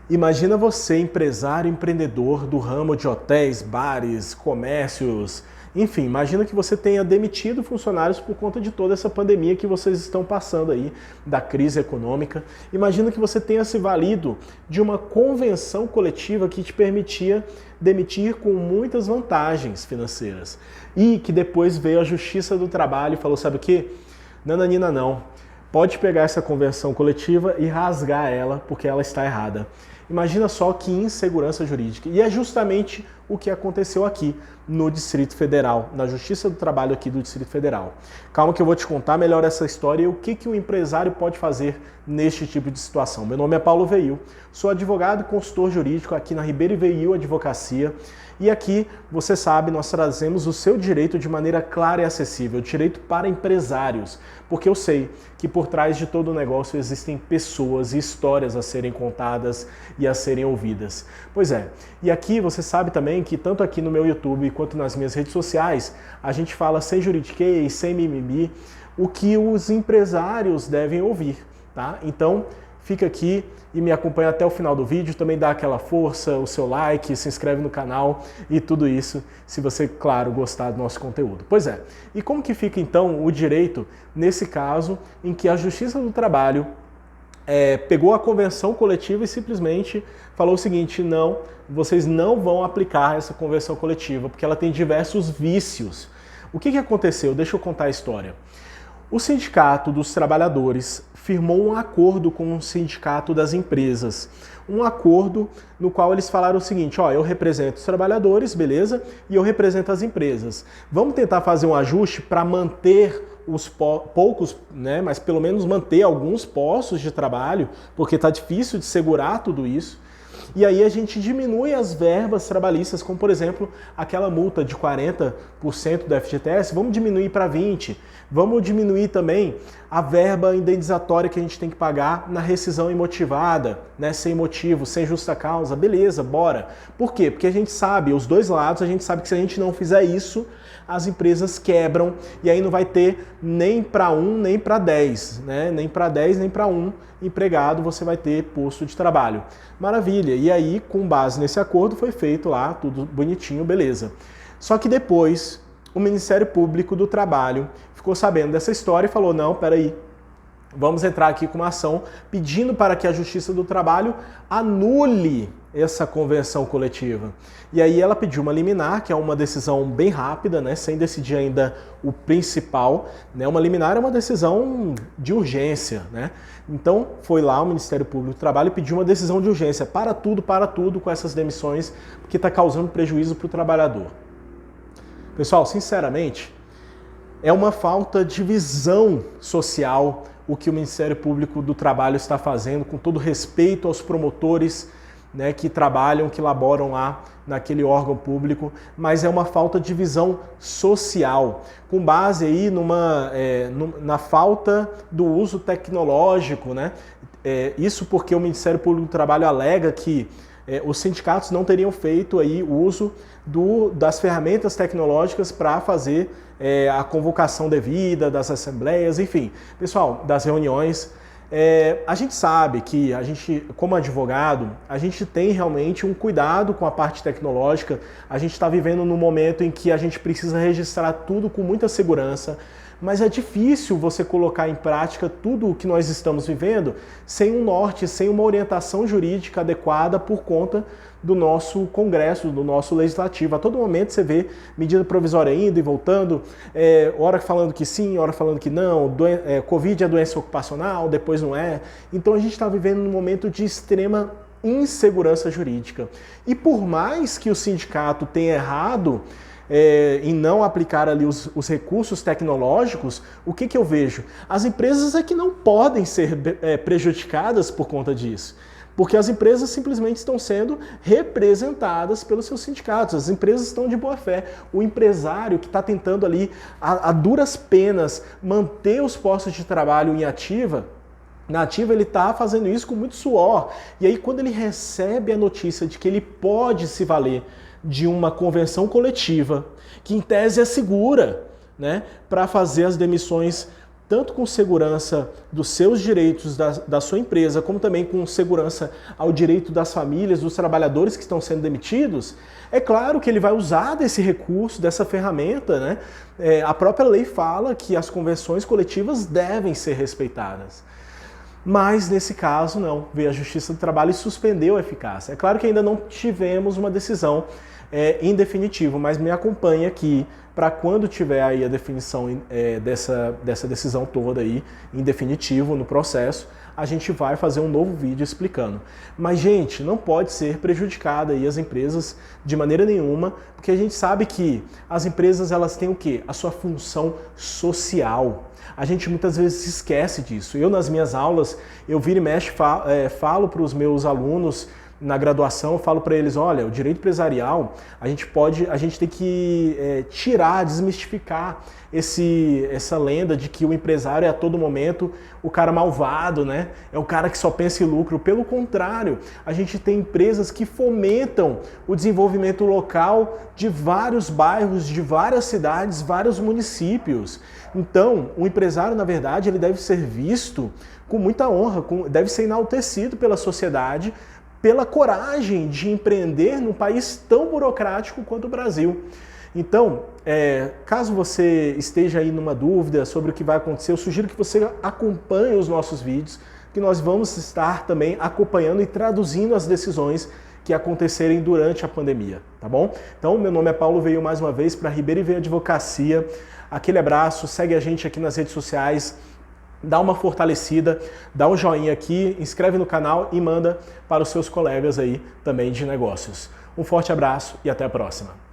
Imagina você, empresário, empreendedor do ramo de hotéis, bares, comércios, enfim, imagina que você tenha demitido funcionários por conta de toda essa pandemia que vocês estão passando aí, da crise econômica. Imagina que você tenha se valido de uma convenção coletiva que te permitia demitir com muitas vantagens financeiras. E que depois veio a Justiça do Trabalho e falou, sabe o quê? Nananina não. Pode pegar essa convenção coletiva e rasgar ela, porque ela está errada. Imagina só que insegurança jurídica. E é justamente o que aconteceu aqui no Distrito Federal, na Justiça do Trabalho aqui do Distrito Federal. Calma que eu vou te contar melhor essa história e o que o empresário pode fazer neste tipo de situação. Meu nome é Paulo Veil, sou advogado e consultor jurídico aqui na Ribeiro Veil Advocacia. E aqui, você sabe, nós trazemos o seu direito de maneira clara e acessível, direito para empresários, porque eu sei que por trás de todo o negócio existem pessoas e histórias a serem contadas e a serem ouvidas. Pois é, e aqui você sabe também que tanto aqui no meu YouTube quanto nas minhas redes sociais, a gente fala sem juridiquês, sem mimimi, o que os empresários devem ouvir, tá? Então, fica aqui e me acompanha até o final do vídeo, também dá aquela força, o seu like, se inscreve no canal e tudo isso, se você, claro, gostar do nosso conteúdo. Pois é, e como que fica então o direito nesse caso em que a Justiça do Trabalho pegou a convenção coletiva e simplesmente falou o seguinte, não, vocês não vão aplicar essa convenção coletiva, porque ela tem diversos vícios. O que aconteceu? Deixa eu contar a história. O Sindicato dos Trabalhadores firmou um acordo com o Sindicato das Empresas. Um acordo no qual eles falaram o seguinte, ó, eu represento os trabalhadores, beleza? E eu represento as empresas. Vamos tentar fazer um ajuste para manter os poucos, né, mas pelo menos manter alguns postos de trabalho, porque está difícil de segurar tudo isso. E aí a gente diminui as verbas trabalhistas, como por exemplo, aquela multa de 40% do FGTS, vamos diminuir para 20%. Vamos diminuir também a verba indenizatória que a gente tem que pagar na rescisão imotivada, né, sem motivo, sem justa causa. Beleza, bora. Por quê? Porque a gente sabe, os dois lados, a gente sabe que se a gente não fizer isso, as empresas quebram e aí não vai ter nem para 1, nem para 10, né? Nem para 10, nem para 1 empregado você vai ter posto de trabalho. Maravilha. E aí, com base nesse acordo, foi feito lá, tudo bonitinho, beleza. Só que depois, o Ministério Público do Trabalho ficou sabendo dessa história e falou, não, peraí, vamos entrar aqui com uma ação pedindo para que a Justiça do Trabalho anule essa convenção coletiva. E aí ela pediu uma liminar, que é uma decisão bem rápida, né, sem decidir ainda o principal, né? Uma liminar é uma decisão de urgência, né? Então foi lá o Ministério Público do Trabalho e pediu uma decisão de urgência para tudo com essas demissões, porque está causando prejuízo para o trabalhador. Pessoal, sinceramente, é uma falta de visão social o que o Ministério Público do Trabalho está fazendo, com todo respeito aos promotores, né, que trabalham, que laboram lá naquele órgão público, mas é uma falta de visão social, com base aí na falta do uso tecnológico, né? Isso porque o Ministério Público do Trabalho alega que os sindicatos não teriam feito aí o uso das ferramentas tecnológicas para fazer a convocação devida das assembleias, enfim, pessoal, das reuniões. A gente sabe que a gente, como advogado, a gente tem realmente um cuidado com a parte tecnológica. A gente está vivendo num momento em que a gente precisa registrar tudo com muita segurança, mas é difícil você colocar em prática tudo o que nós estamos vivendo sem um norte, sem uma orientação jurídica adequada por conta do nosso Congresso, do nosso Legislativo. A todo momento você vê medida provisória indo e voltando, hora falando que sim, hora falando que não, Covid é doença ocupacional, depois não é. Então a gente está vivendo num momento de extrema insegurança jurídica. E por mais que o sindicato tenha errado em não aplicar ali os recursos tecnológicos, o que eu vejo? As empresas é que não podem ser prejudicadas por conta disso. Porque as empresas simplesmente estão sendo representadas pelos seus sindicatos. As empresas estão de boa fé. O empresário que está tentando ali, a duras penas, manter os postos de trabalho em ativa, na ativa ele está fazendo isso com muito suor. E aí quando ele recebe a notícia de que ele pode se valer de uma convenção coletiva, que em tese é segura, né, para fazer as demissões tanto com segurança dos seus direitos da sua empresa, como também com segurança ao direito das famílias, dos trabalhadores que estão sendo demitidos, é claro que ele vai usar desse recurso, dessa ferramenta, né? A própria lei fala que as convenções coletivas devem ser respeitadas. Mas, nesse caso, não. Veio a Justiça do Trabalho e suspendeu a eficácia. É claro que ainda não tivemos uma decisão em definitivo, mas me acompanhe aqui para quando tiver aí a definição dessa decisão toda aí, em definitivo, no processo, a gente vai fazer um novo vídeo explicando. Mas, gente, não pode ser prejudicada aí as empresas de maneira nenhuma, porque a gente sabe que as empresas, elas têm o quê? A sua função social. A gente muitas vezes esquece disso. Eu, nas minhas aulas, eu viro e mexe, falo para os meus alunos na graduação, eu falo para eles, olha, o direito empresarial, a gente tem que tirar, desmistificar essa lenda de que o empresário é a todo momento o cara malvado, né? É o cara que só pensa em lucro. Pelo contrário, a gente tem empresas que fomentam o desenvolvimento local de vários bairros, de várias cidades, vários municípios. Então, o empresário, na verdade, ele deve ser visto com muita honra, deve ser enaltecido pela sociedade, pela coragem de empreender num país tão burocrático quanto o Brasil. Então, caso você esteja aí numa dúvida sobre o que vai acontecer, eu sugiro que você acompanhe os nossos vídeos, que nós vamos estar também acompanhando e traduzindo as decisões que acontecerem durante a pandemia, tá bom? Então, meu nome é Paulo, veio mais uma vez para Ribeiro e Veio Advocacia. Aquele abraço, segue a gente aqui nas redes sociais, dá uma fortalecida, dá um joinha aqui, inscreve no canal e manda para os seus colegas aí também de negócios. Um forte abraço e até a próxima.